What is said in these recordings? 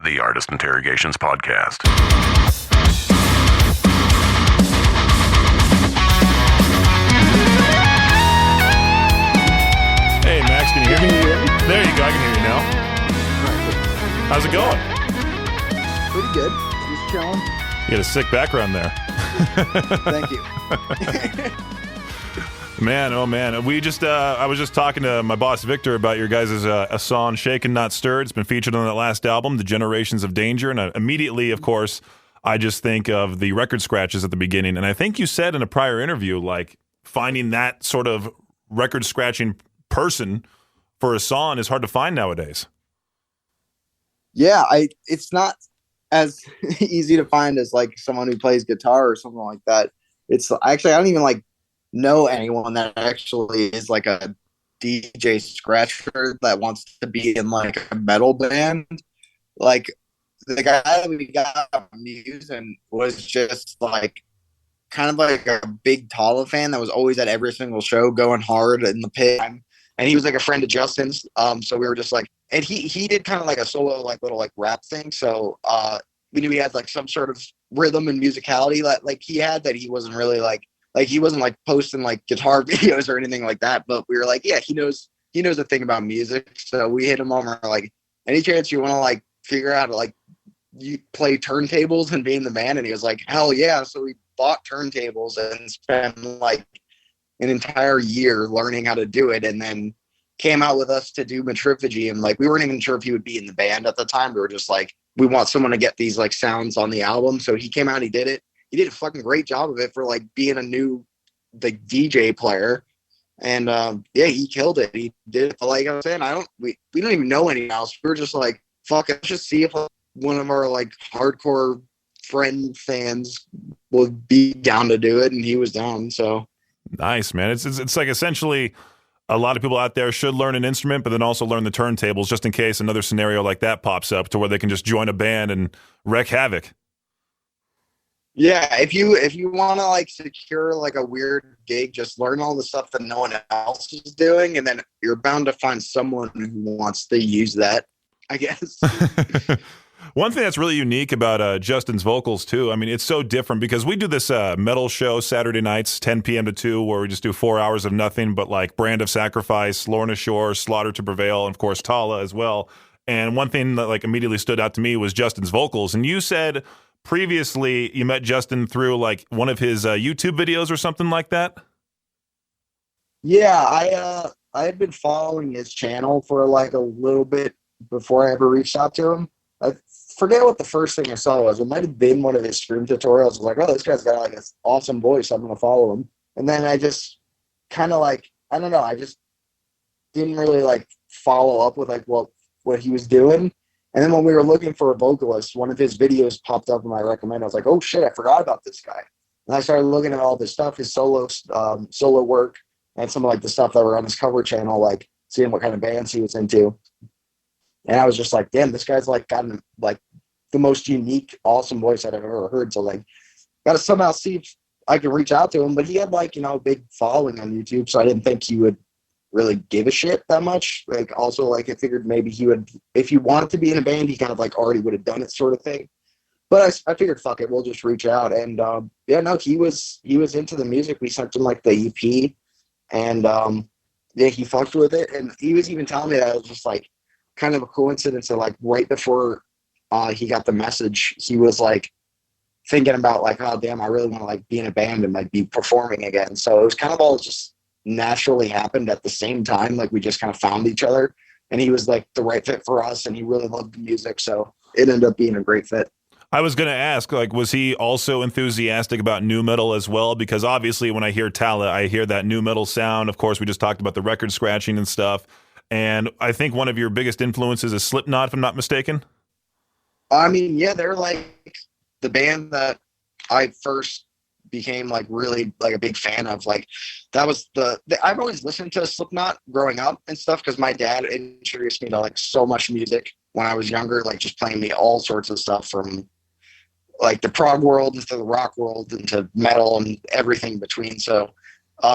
the Artist Interrogations Podcast. Hey, Max, can you hear me? There you go. I can hear you now. How's it going? Pretty good. Just chilling. You had a sick background there. Thank you. Man, oh man. I was just talking to my boss, Victor, about your guys' a song, Shaken Not Stirred. It's been featured on that last album, The Generations of Danger. And immediately, of course, I just think of the record scratches at the beginning. And I think you said in a prior interview, like, finding that sort of record scratching person for a song is hard to find nowadays. Yeah, it's not as easy to find as like someone who plays guitar or something like that. It's actually, I don't even like know anyone that actually is like a DJ scratcher that wants to be in like a metal band. Like the guy that we got using was just like kind of like a big Tallah fan that was always at every single show going hard in the pit. And he was like a friend of Justin's. So we were just like, and he did kind of like a solo, like little like rap thing. So we knew he had like some sort of rhythm and musicality that like he had, that he wasn't really like he wasn't like posting like guitar videos or anything like that. But we were like, yeah, he knows a thing about music. So we hit him on, we're like, any chance you want to like figure out like you play turntables and be in the band? And he was like, hell yeah. So we bought turntables and spent like an entire year learning how to do it, and then came out with us to do Metrifugy. And like, we weren't even sure if he would be in the band at the time. We were just like, we want someone to get these like sounds on the album. So he came out, he did it. He did a fucking great job of it for like being a new like DJ player. And yeah, he killed it. He did it. Like I was saying, we don't even know anyone else. We were just like, fuck it, let's just see if one of our like hardcore friend fans would be down to do it. And he was down. So nice, man. It's like essentially a lot of people out there should learn an instrument, but then also learn the turntables just in case another scenario like that pops up to where they can just join a band and wreak havoc. Yeah, if you want to like secure like a weird gig, just learn all the stuff that no one else is doing, and then you're bound to find someone who wants to use that, I guess. One thing that's really unique about Justin's vocals, too, I mean, it's so different because we do this metal show Saturday nights, 10 p.m. to 2, where we just do 4 hours of nothing but like Brand of Sacrifice, Lorna Shore, Slaughter to Prevail, and of course Tallah as well. And one thing that like immediately stood out to me was Justin's vocals. And you said previously you met Justin through like one of his YouTube videos or something like that? Yeah, I had been following his channel for like a little bit before I ever reached out to him. I forget what the first thing I saw was. It might have been one of his stream tutorials. I was like, oh, this guy's got like this awesome voice. I'm going to follow him. And then I just kind of like, I don't know. I just didn't really like follow up with like what he was doing. And then when we were looking for a vocalist, one of his videos popped up in my recommend. I was like, oh shit, I forgot about this guy. And I started looking at all this stuff, his solo work, and some of like the stuff that were on his cover channel, like seeing what kind of bands he was into. And I was just like, damn, this guy's like gotten like the most unique, awesome voice I've ever heard. So like, got to somehow see if I can reach out to him. But he had like, a big following on YouTube. So I didn't think he would really give a shit that much. Like also like I figured maybe he would, if he wanted to be in a band, he kind of like already would have done it sort of thing. But I figured, fuck it, we'll just reach out. And yeah, no, he was into the music. We sent him like the EP, and yeah, he fucked with it. And he was even telling me that it was just like kind of a coincidence that like right before he got the message, he was like thinking about like, oh damn, I really want to like be in a band and like be performing again. So it was kind of all just naturally happened at the same time. Like we just kind of found each other, and he was like the right fit for us, and he really loved the music. So it ended up being a great fit. I was going to ask, like, was he also enthusiastic about nu metal as well? Because obviously when I hear Tallah, I hear that nu metal sound. Of course, we just talked about the record scratching and stuff. And I think one of your biggest influences is Slipknot, if I'm not mistaken. I mean, yeah, they're like the band that I first became like really like a big fan of. Like that was I've always listened to Slipknot growing up and stuff because my dad introduced me to like so much music when I was younger, like just playing me all sorts of stuff from like the prog world into the rock world into metal and everything between. So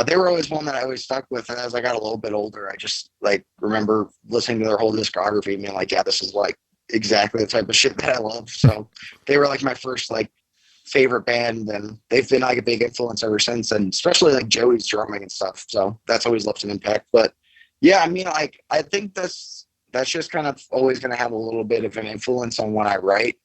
they were always one that I always stuck with. And as I got a little bit older, I just like remember listening to their whole discography and being like, yeah, this is exactly the type of shit that I love. So they were like my first like favorite band, and they've been like a big influence ever since, and especially like Joey's drumming and stuff. So that's always left an impact. But yeah, I mean, like I think that's just kind of always going to have a little bit of an influence on when I write.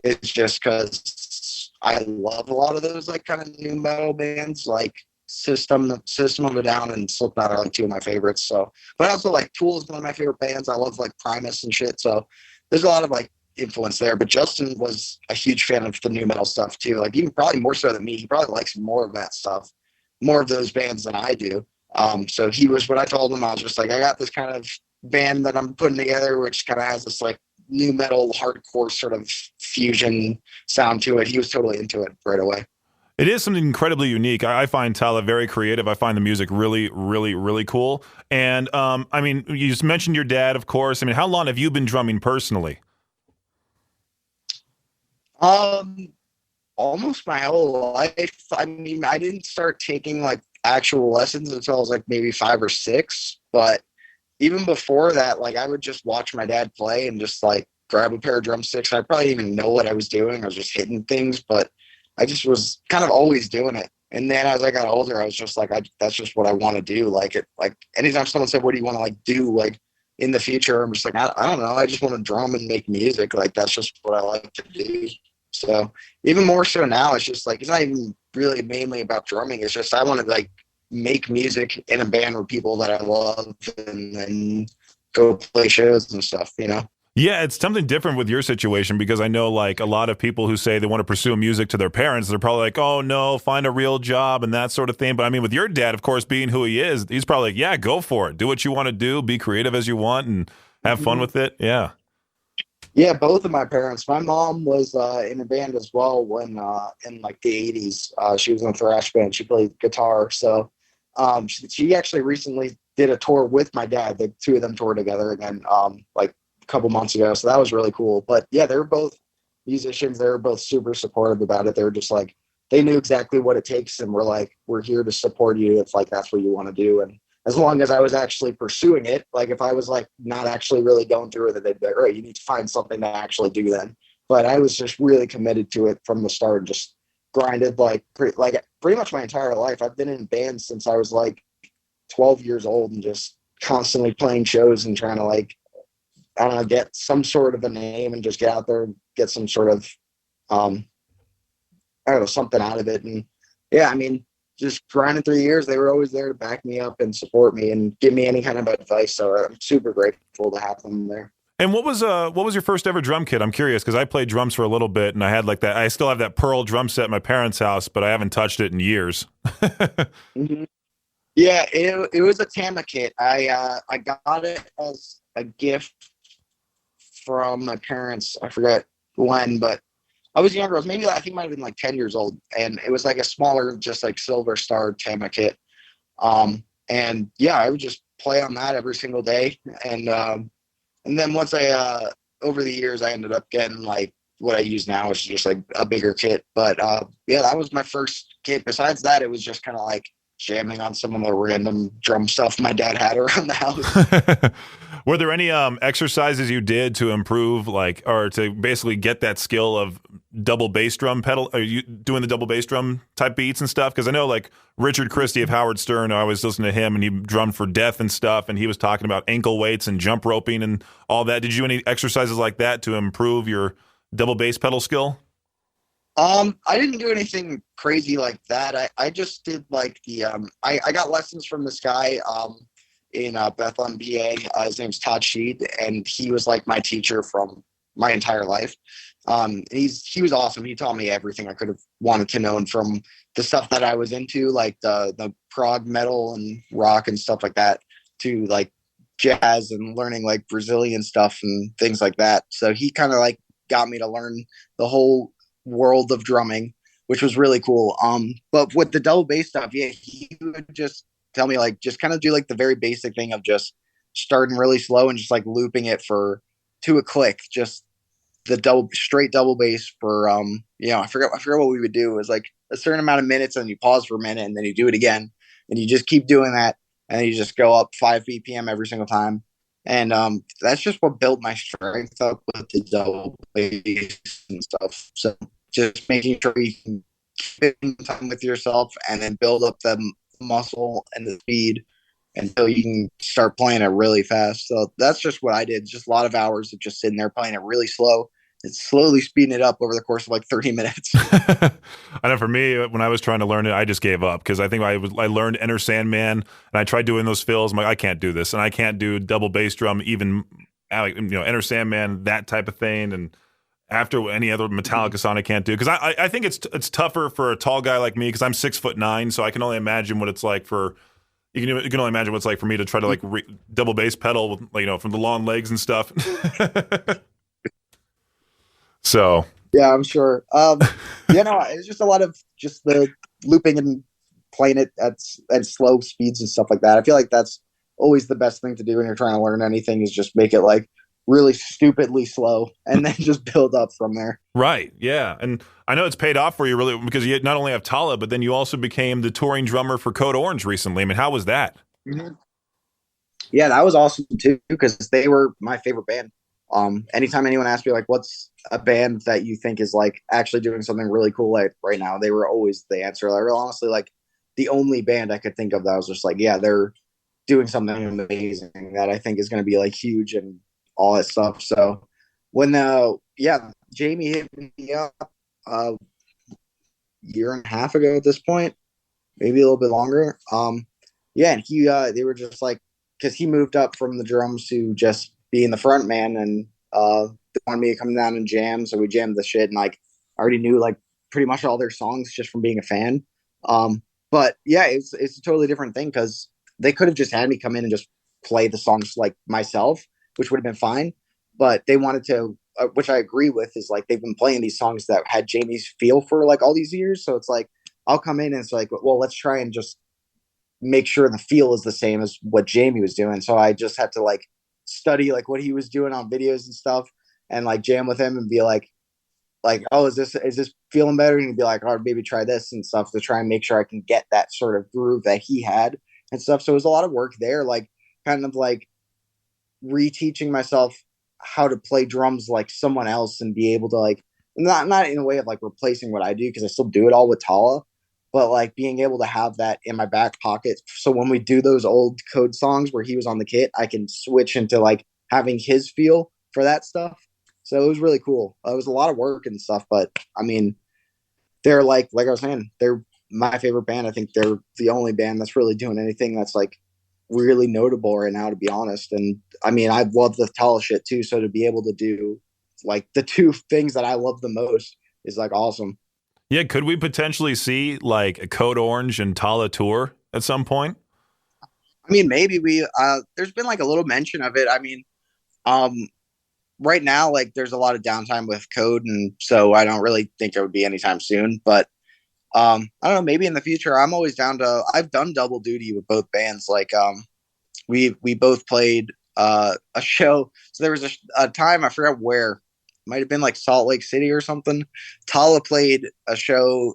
It's just because I love a lot of those like kind of new metal bands, like System of a Down and Slipknot are like two of my favorites. So, but also like Tool is one of my favorite bands. I love like Primus and shit. So there's a lot of like influence there. But Justin was a huge fan of the new metal stuff too. Like even probably more so than me. He probably likes more of that stuff, more of those bands than I do. So he was, when I told him, I was just like, I got this kind of band that I'm putting together, which kind of has this like new metal hardcore sort of fusion sound to it. He was totally into it right away. It is something incredibly unique. I find Tallah very creative. I find the music really, really, really cool. And I mean, you just mentioned your dad, of course. I mean, how long have you been drumming personally? Almost my whole life. I mean, I didn't start taking like actual lessons until I was like maybe 5 or 6. But even before that, like I would just watch my dad play and just like grab a pair of drumsticks. I probably didn't even know what I was doing. I was just hitting things, but I just was kind of always doing it. And then as I got older, I was just like, that's just what I want to do. Like anytime someone said, what do you want to like do? Like in the future, I'm just like, I don't know. I just want to drum and make music. Like, that's just what I like to do. So even more so now, it's just like, it's not even really mainly about drumming. It's just, I want to like make music in a band with people that I love and then go play shows and stuff, you know? Yeah, it's something different with your situation because I know like a lot of people who say they want to pursue music to their parents, they're probably like, oh no, find a real job and that sort of thing. But I mean, with your dad, of course, being who he is, he's probably like, yeah, go for it. Do what you want to do. Be creative as you want and have fun with it. Yeah. Yeah, both of my parents. My mom was in a band as well when in like the 80s. She was in a thrash band. She played guitar. So she actually recently did a tour with my dad. The two of them toured together again like a couple months ago. So that was really cool. But yeah, they were both musicians. They were both super supportive about it. They were just like, they knew exactly what it takes and we're like, we're here to support you if like that's what you want to do. And as long as I was actually pursuing it, like if I was like not actually really going through it, they'd be like, all right, you need to find something to actually do then. But I was just really committed to it from the start, just grinded like pretty much my entire life. I've been in bands since I was like 12 years old and just constantly playing shows and trying to like, I don't know, get some sort of a name and just get out there and get some sort of, I don't know, something out of it. And yeah, I mean, just grinding 3 years, they were always there to back me up and support me and give me any kind of advice. So I'm super grateful to have them there. And what was your first ever drum kit? I'm curious because I played drums for a little bit and I had like that. I still have that Pearl drum set at my parents' house, but I haven't touched it in years. Mm-hmm. Yeah, it was a Tama kit. I got it as a gift from my parents. I forget when, but I was younger. I was maybe, I think, might have been like 10 years old, and it was like a smaller, just like silver star Tama kit. And yeah, I would just play on that every single day. And then once I over the years, I ended up getting like what I use now, which is just like a bigger kit. But yeah, that was my first kit. Besides that, it was just kind of like jamming on some of the random drum stuff my dad had around the house. Were there any exercises you did to improve, like, or to basically get that skill of double bass drum pedal? Are you doing the double bass drum type beats and stuff? Because I know, like, Richard Christie of Howard Stern, I was listening to him, and he drummed for Death and stuff, and he was talking about ankle weights and jump roping and all that. Did you do any exercises like that to improve your double bass pedal skill? I didn't do anything crazy like that. I just did like the I got lessons from this guy in Bethlehem, PA. His name's Todd Sheed, and he was like my teacher from my entire life. He was awesome. He taught me everything I could have wanted to know, and from the stuff that I was into, like the prog metal and rock and stuff like that, to like jazz and learning like Brazilian stuff and things like that. So he kind of like got me to learn the whole world of drumming, which was really cool. But with the double bass stuff, yeah, he would just tell me like just kind of do like the very basic thing of just starting really slow and just like looping it for to a click, just the straight double bass for I forgot what we would do. It was like a certain amount of minutes and you pause for a minute and then you do it again and you just keep doing that and then you just go up 5 BPM every single time And that's just what built my strength up with the double bass and stuff. So just making sure you can keep in time with yourself and then build up the muscle and the speed until you can start playing it really fast. So that's just what I did. Just a lot of hours of just sitting there playing it really slow. It's slowly speeding it up over the course of like 30 minutes. I know for me, when I was trying to learn it, I just gave up because I think I learned Enter Sandman and I tried doing those fills. I'm like, I can't do this, and I can't do double bass drum, even Enter Sandman, that type of thing. And after any other Metallica song, I can't do because I think it's tougher for a tall guy like me because I'm 6'9", so I can only imagine what it's like for. You can only imagine what it's like for me to try to like double bass pedal, from the long legs and stuff. So yeah, I'm sure. It's just a lot of just the looping and playing it at slow speeds and stuff like that. I feel like that's always the best thing to do when you're trying to learn anything is just make it like really stupidly slow and then just build up from there. Right. Yeah. And I know it's paid off for you really because you not only have Tallah, but then you also became the touring drummer for Code Orange recently. I mean, how was that? Mm-hmm. Yeah, that was awesome too because they were my favorite band. Anytime anyone asked me like, what's a band that you think is like actually doing something really cool like right now, they were always the answer. They were honestly like the only band I could think of that was just like, yeah, they're doing something amazing that I think is going to be like huge and all that stuff. So when Jamie hit me up year and a half ago at this point, maybe a little bit longer. And he they were just like because he moved up from the drums to just being the front man and they wanted me to come down and jam. So we jammed the shit and like I already knew like pretty much all their songs just from being a fan. But yeah, it's a totally different thing because they could have just had me come in and just play the songs like myself, which would have been fine. But they wanted to, which I agree with, is like they've been playing these songs that had Jamie's feel for like all these years. So it's like I'll come in and it's like, well, let's try and just make sure the feel is the same as what Jamie was doing. So I just had to like study like what he was doing on videos and stuff and like jam with him and be like, oh, is this feeling better? And he'd be like, oh, maybe try this and stuff to try and make sure I can get that sort of groove that he had and stuff. So it was a lot of work there, like kind of like reteaching myself how to play drums like someone else and be able to like not in a way of like replacing what I do because I still do it all with Tallah, but like being able to have that in my back pocket. So when we do those old Code songs where he was on the kit, I can switch into like having his feel for that stuff. So it was really cool. It was a lot of work and stuff, but I mean, they're like I was saying, they're my favorite band. I think they're the only band that's really doing anything that's like really notable right now, to be honest. And I mean, I love the Tallah shit too. So to be able to do like the two things that I love the most is like awesome. Yeah. Could we potentially see like a Code Orange and Tallah tour at some point? I mean, maybe there's been like a little mention of it. I mean, right now, like there's a lot of downtime with Code. And so I don't really think it would be anytime soon, but I don't know, maybe in the future. I'm always down to. I've done double duty with both bands. Like we both played a show. So there was a time I forgot where. It might have been like Salt Lake City or something. Tallah played a show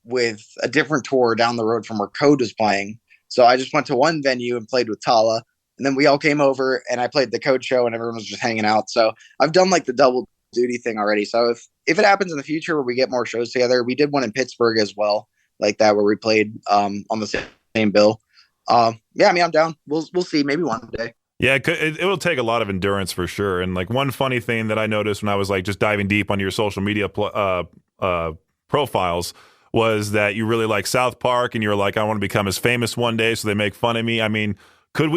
with a different tour down the road from where Code was playing. So I just went to one venue and played with Tallah, and then we all came over and I played the Code show and everyone was just hanging out. So I've done like the double duty thing already. So if it happens in the future where we get more shows together, we did one in Pittsburgh as well, like that where we played on the same bill. I mean, I'm down. We'll see. Maybe one day. Yeah, it will take a lot of endurance for sure. And like one funny thing that I noticed when I was like just diving deep onto your social media profiles was that you really like South Park and you're like, I want to become as famous one day, so they make fun of me. I mean, could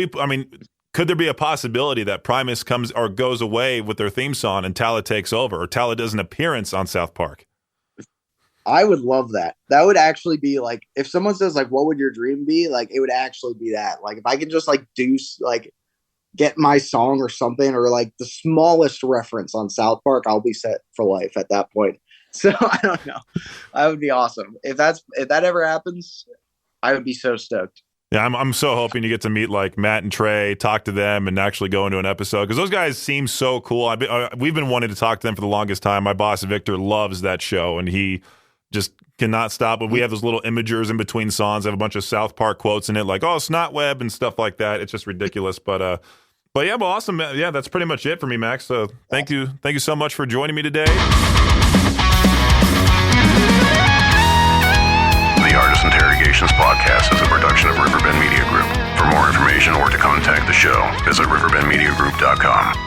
there be a possibility that Primus comes or goes away with their theme song and Tallah takes over, or Tallah does an appearance on South Park? I would love that. That would actually be like, if someone says like, what would your dream be? Like, it would actually be that. Like, if I could just like do like get my song or something, or like the smallest reference on South Park, I'll be set for life at that point. So I don't know. That would be awesome. If that ever happens, I would be so stoked. Yeah, I'm so hoping you get to meet like Matt and Trey, talk to them, and actually go into an episode because those guys seem so cool. We've been wanting to talk to them for the longest time. My boss Victor loves that show, and he just cannot stop. But we have those little imagers in between songs. I have a bunch of South Park quotes in it, like "oh, snot web" and stuff like that. It's just ridiculous. But But yeah, well, awesome. Yeah, that's pretty much it for me, Max. So thank you so much for joining me today. The Artist Interrogations podcast is a production of Riverbend Media Group. For more information or to contact the show, visit riverbendmediagroup.com.